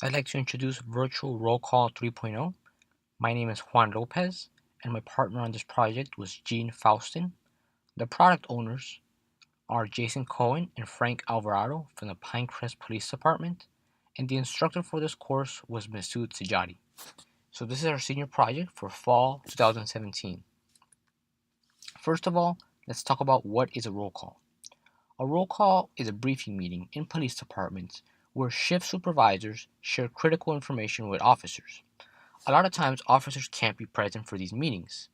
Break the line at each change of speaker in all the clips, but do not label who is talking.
I'd like to introduce Virtual Roll Call 3.0. My name is Juan Lopez, and my partner on this project was Gene Faustin. The product owners are Jason Cohen and Frank Alvarado from the Pinecrest Police Department, and the instructor for this course was Masood Sijadi. So this is our senior project for fall 2017. First of all, let's talk about what is a roll call. A roll call is a briefing meeting in police departments where shift supervisors share critical information with officers. A lot of times, officers can't be present for these meetings,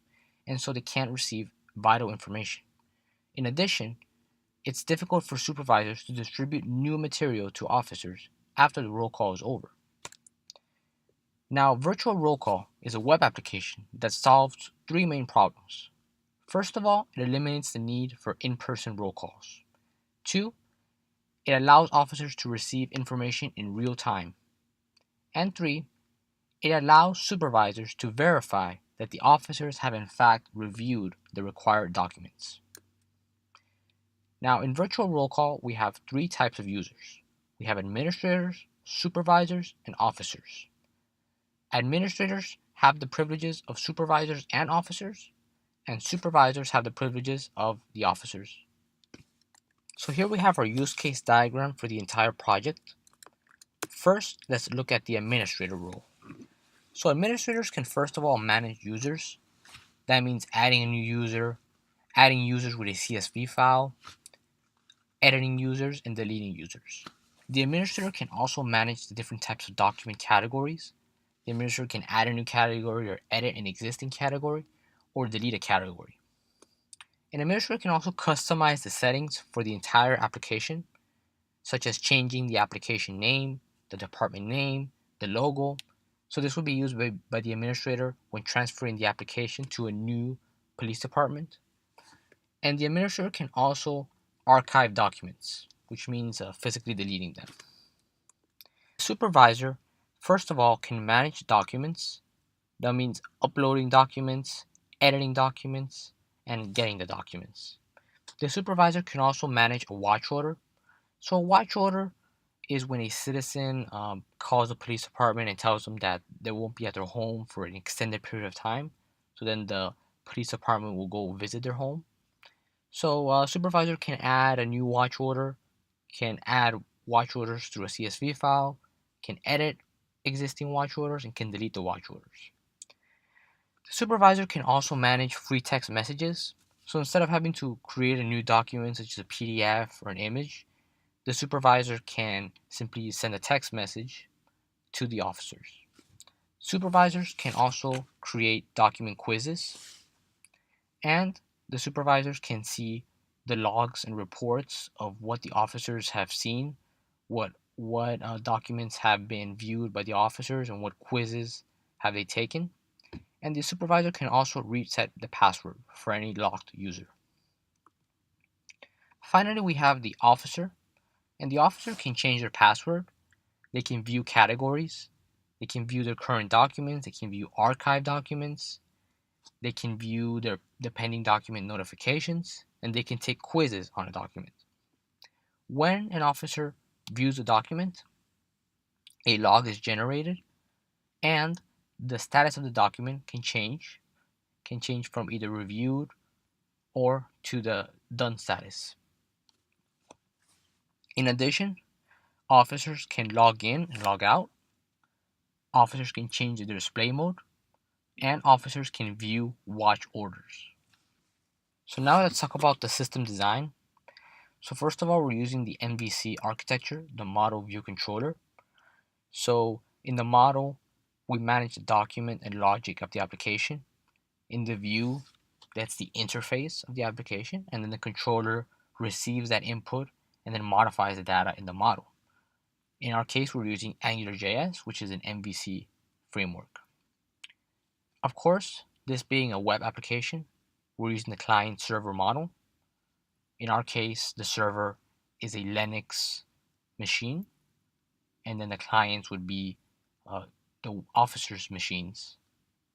and so they can't receive vital information. In addition, it's difficult for supervisors to distribute new material to officers after the roll call is over. Now, Virtual Roll Call is a web application that solves three main problems. First of all, it eliminates the need for in-person roll calls. Two, it allows officers to receive information in real time. And three, it allows supervisors to verify that the officers have in fact reviewed the required documents. Now, in Virtual Roll Call, we have three types of users. We have administrators, supervisors, and officers. Administrators have the privileges of supervisors and officers, and supervisors have the privileges of the officers. So here we have our use case diagram for the entire project. First, let's look at the administrator role. So administrators can first of all manage users. That means adding a new user, adding users with a CSV file, editing users, and deleting users. The administrator can also manage the different types of document categories. The administrator can add a new category or edit an existing category or delete a category. An administrator can also customize the settings for the entire application, such as changing the application name, the department name, the logo. So this will be used by the administrator when transferring the application to a new police department. And the administrator can also archive documents, which means physically deleting them. The supervisor, first of all, can manage documents. That means uploading documents, editing documents, and getting the documents. The supervisor can also manage a watch order. So a watch order is when a citizen calls the police department and tells them that they won't be at their home for an extended period of time. So then the police department will go visit their home. So a supervisor can add a new watch order, can add watch orders through a CSV file, can edit existing watch orders, and can delete the watch orders. The supervisor can also manage free text messages. So instead of having to create a new document such as a PDF or an image, the supervisor can simply send a text message to the officers. Supervisors can also create document quizzes, and the supervisors can see the logs and reports of what the officers have seen, what documents have been viewed by the officers, and what quizzes have they taken. And the supervisor can also reset the password for any locked user. Finally, we have the officer, and the officer can change their password. They can view categories, they can view their current documents, they can view archive documents, they can view their pending document notifications, and they can take quizzes on a document. When an officer views a document, a log is generated, and the status of the document can change from either reviewed or to the done status. In addition, officers can log in and log out. Officers can change the display mode, and officers can view watch orders. So now let's talk about the system design. So first of all, we're using the MVC architecture, the model view controller. So in the model, we manage the document and logic of the application. In the view, that's the interface of the application, and then the controller receives that input and then modifies the data in the model. In our case, we're using AngularJS, which is an MVC framework. Of course, this being a web application, we're using the client-server model. In our case, the server is a Linux machine, and then the clients would be the officers' machines,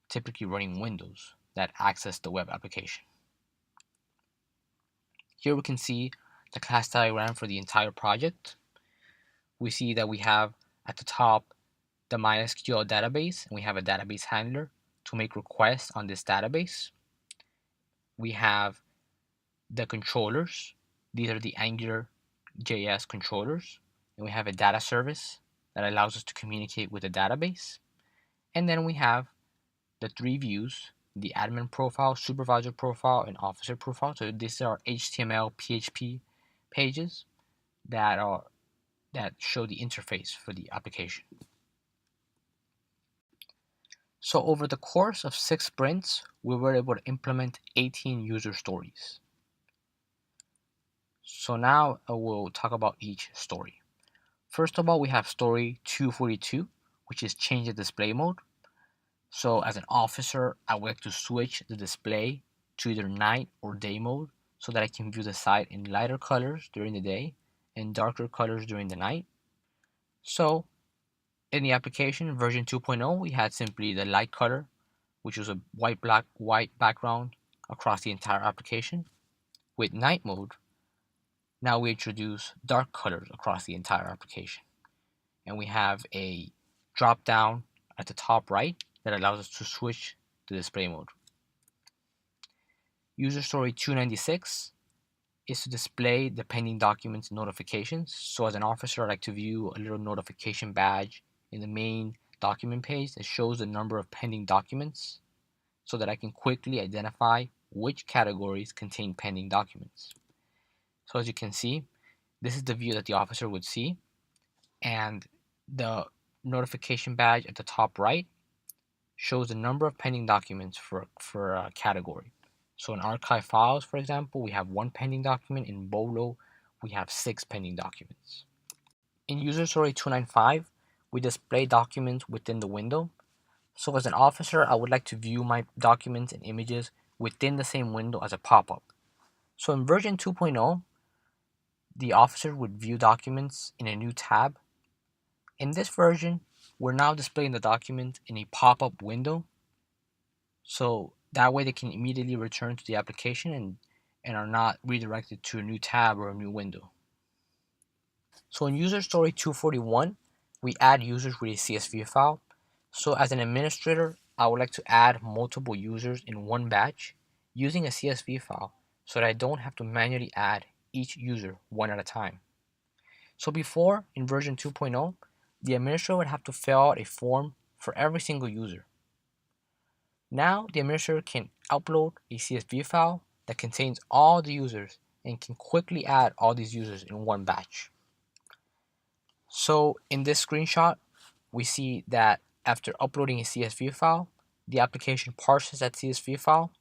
typically running Windows, that access the web application. Here we can see the class diagram for the entire project. We see that we have at the top the MySQL database, and we have a database handler to make requests on this database. We have the controllers. These are the AngularJS controllers. And we have a data service that allows us to communicate with the database. And then we have the three views, the admin profile, supervisor profile, and officer profile. So these are HTML, PHP pages that show the interface for the application. So over the course of 6 sprints, we were able to implement 18 user stories. So now we'll talk about each story. First of all, we have story 242, which is change the display mode. So as an officer, I would like to switch the display to either night or day mode so that I can view the site in lighter colors during the day and darker colors during the night. So in the application version 2.0, we had simply the light color, which was a white background across the entire application. With night mode, now we introduce dark colors across the entire application. And we have a drop down at the top right that allows us to switch to display mode. User story 296 is to display the pending documents notifications. So as an officer, I'd like to view a little notification badge in the main document page that shows the number of pending documents so that I can quickly identify which categories contain pending documents. So as you can see, this is the view that the officer would see, and the notification badge at the top right shows the number of pending documents for a category. So in archive files, for example, we have 1 pending document. In BOLO, we have 6 pending documents. In user story 295, we display documents within the window. So as an officer, I would like to view my documents and images within the same window as a pop-up. So in version 2.0, the officer would view documents in a new tab. In this version, we're now displaying the document in a pop-up window. So that way they can immediately return to the application and are not redirected to a new tab or a new window. So in user story 241, we add users with a CSV file. So as an administrator, I would like to add multiple users in one batch using a CSV file so that I don't have to manually add each user one at a time. So before, in version 2.0, the administrator would have to fill out a form for every single user. Now the administrator can upload a CSV file that contains all the users and can quickly add all these users in one batch. So in this screenshot, we see that after uploading a CSV file, the application parses that CSV file.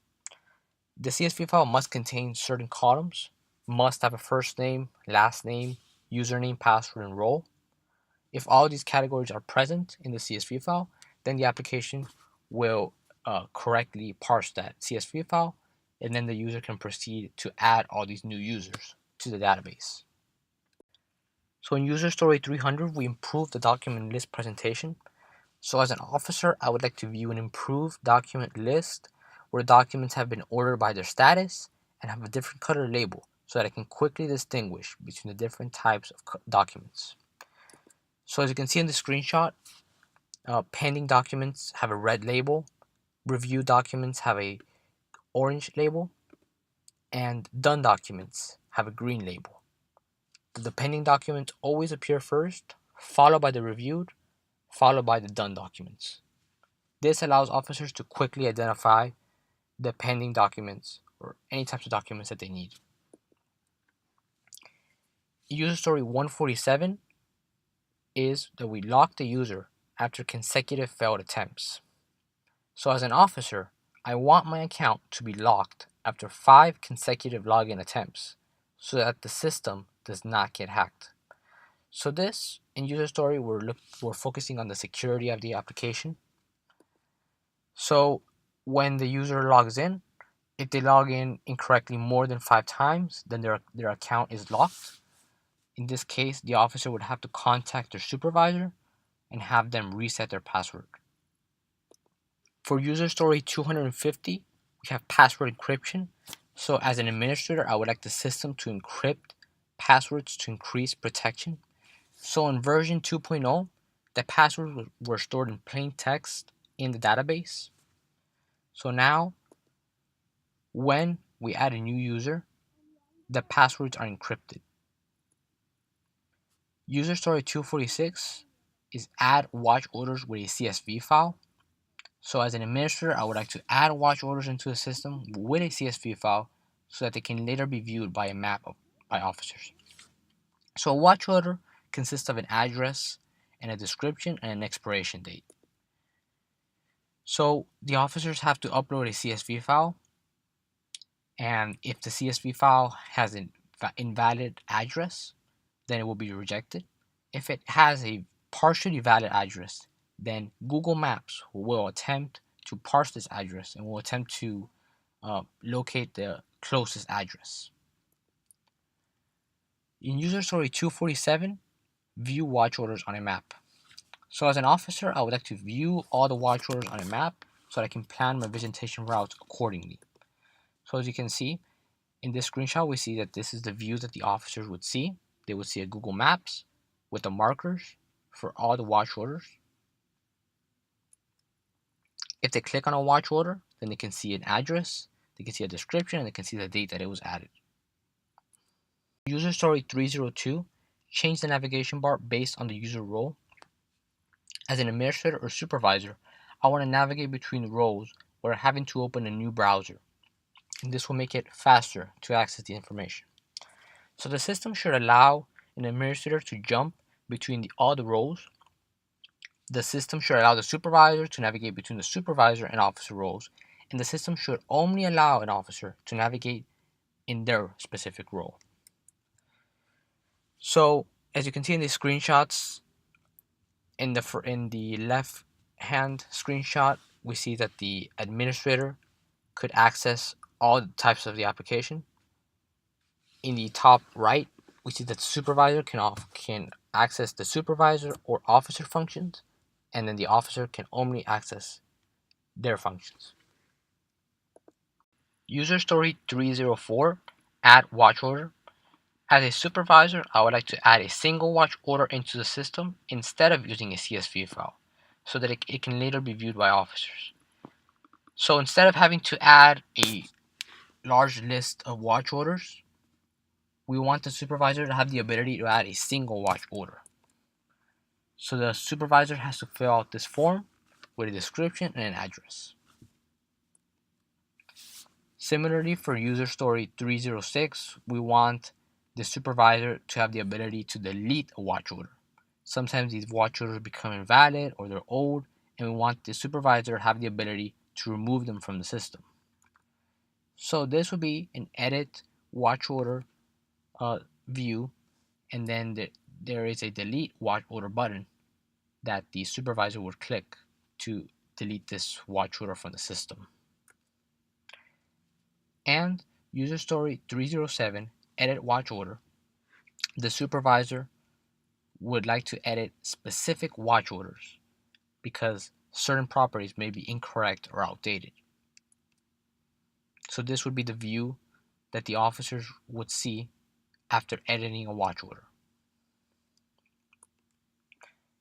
The CSV file must contain certain columns, must have a first name, last name, username, password, and role. If all these categories are present in the CSV file, then the application will correctly parse that CSV file, and then the user can proceed to add all these new users to the database. So in user story 300, we improved the document list presentation. So as an officer, I would like to view an improved document list where documents have been ordered by their status and have a different color label so that I can quickly distinguish between the different types of documents. So as you can see in the screenshot, pending documents have a red label, review documents have a orange label, and done documents have a green label. The pending documents always appear first, followed by the reviewed, followed by the done documents. This allows officers to quickly identify the pending documents or any types of documents that they need. User story 147 is that we lock the user after consecutive failed attempts. So as an officer, I want my account to be locked after 5 consecutive login attempts so that the system does not get hacked. So this, in user story, we're focusing on the security of the application. So when the user logs in, if they log in incorrectly more than 5 times, then their account is locked. In this case, the officer would have to contact their supervisor and have them reset their password. For user story 250, we have password encryption. So as an administrator, I would like the system to encrypt passwords to increase protection. So in version 2.0, the passwords were stored in plain text in the database. So now, when we add a new user, the passwords are encrypted. User story 246 is add watch orders with a CSV file. So as an administrator, I would like to add watch orders into the system with a CSV file so that they can later be viewed by a map by officers. So a watch order consists of an address and a description and an expiration date. So the officers have to upload a CSV file, and if the CSV file has an invalid address, then it will be rejected. If it has a partially valid address, then Google Maps will attempt to parse this address and will attempt to locate the closest address. In user story 247, view watch orders on a map. So as an officer, I would like to view all the watch orders on a map so that I can plan my visitation routes accordingly. So as you can see, in this screenshot, we see that this is the view that the officers would see. They would see a Google Maps with the markers for all the watch orders. If they click on a watch order, then they can see an address, they can see a description, and they can see the date that it was added. User story 302, change the navigation bar based on the user role. As an administrator or supervisor, I want to navigate between roles without having to open a new browser. And this will make it faster to access the information. So the system should allow an administrator to jump between all the roles. The system should allow the supervisor to navigate between the supervisor and officer roles, and the system should only allow an officer to navigate in their specific role. So as you can see in these screenshots, in the left hand screenshot, we see that the administrator could access all types of the application. In the top right, we see that the supervisor can access the supervisor or officer functions, and then the officer can only access their functions. User story 304, add watch order. As a supervisor, I would like to add a single watch order into the system instead of using a CSV file so that it can later be viewed by officers. So instead of having to add a large list of watch orders, we want the supervisor to have the ability to add a single watch order. So the supervisor has to fill out this form with a description and an address. Similarly, for user story 306, we want the supervisor to have the ability to delete a watch order. Sometimes these watch orders become invalid or they're old, and we want the supervisor to have the ability to remove them from the system. So this would be an edit watch order view, and then there is a delete watch order button that the supervisor would click to delete this watch order from the system. And user story 307, edit watch order. The supervisor would like to edit specific watch orders because certain properties may be incorrect or outdated. So this would be the view that the officers would see after editing a watch order.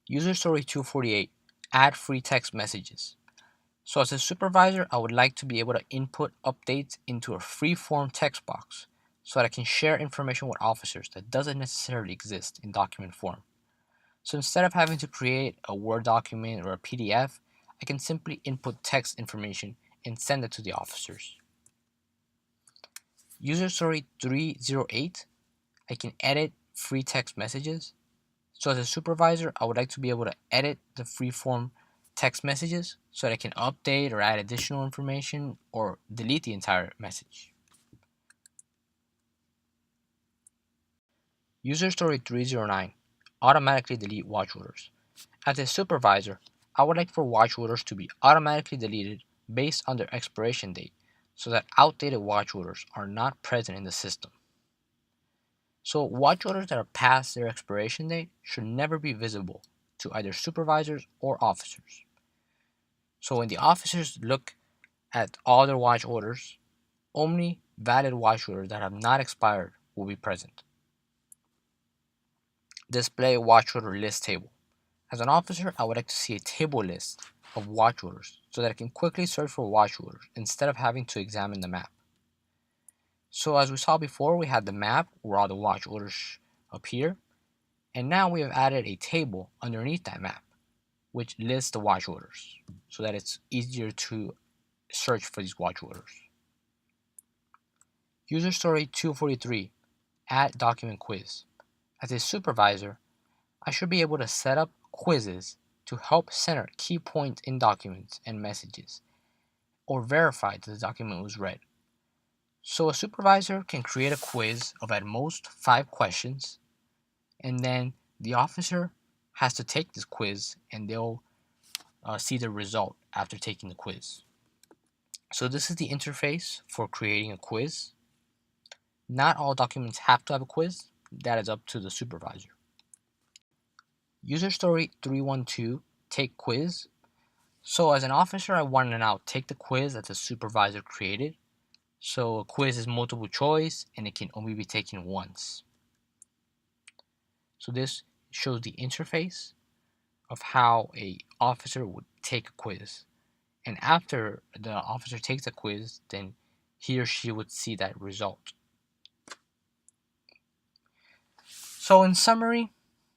User story 248, add free text messages. So as a supervisor, I would like to be able to input updates into a free-form text box so that I can share information with officers that doesn't necessarily exist in document form. So instead of having to create a Word document or a PDF, I can simply input text information and send it to the officers. User story 308, I can edit free text messages. So as a supervisor, I would like to be able to edit the free-form text messages so that I can update or add additional information or delete the entire message. User story 309, automatically delete watch orders. As a supervisor, I would like for watch orders to be automatically deleted based on their expiration date so that outdated watch orders are not present in the system. So watch orders that are past their expiration date should never be visible to either supervisors or officers. So when the officers look at all their watch orders, only valid watch orders that have not expired will be present. Display watch order list table. As an officer, I would like to see a table list of watch orders so that I can quickly search for watch orders instead of having to examine the map. So as we saw before, we had the map where all the watch orders appear, and now we have added a table underneath that map which lists the watch orders so that it's easier to search for these watch orders. User story 243, add document quiz. As a supervisor, I should be able to set up quizzes to help center key points in documents and messages, or verify that the document was read. So a supervisor can create a quiz of at most 5 questions, and then the officer has to take this quiz and they'll see the result after taking the quiz. So this is the interface for creating a quiz. Not all documents have to have a quiz. That is up to the supervisor. User story 312, take quiz. So as an officer, I want to now take the quiz that the supervisor created. So a quiz is multiple choice and it can only be taken once. So this shows the interface of how a officer would take a quiz. And after the officer takes a quiz, then he or she would see that result. So in summary,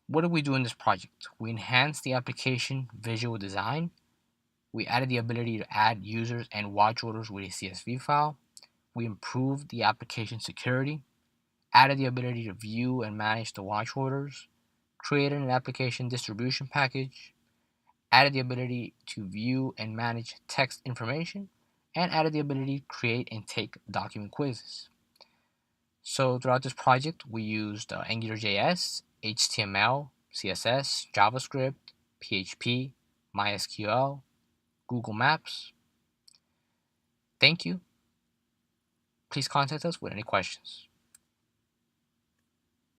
what did we do in this project? We enhanced the application visual design. We added the ability to add users and watch orders with a CSV file. We improved the application security, added the ability to view and manage the watch orders, created an application distribution package, added the ability to view and manage text information, and added the ability to create and take document quizzes. So throughout this project, we used AngularJS, HTML, CSS, JavaScript, PHP, MySQL, Google Maps. Thank you. Please contact us with any questions.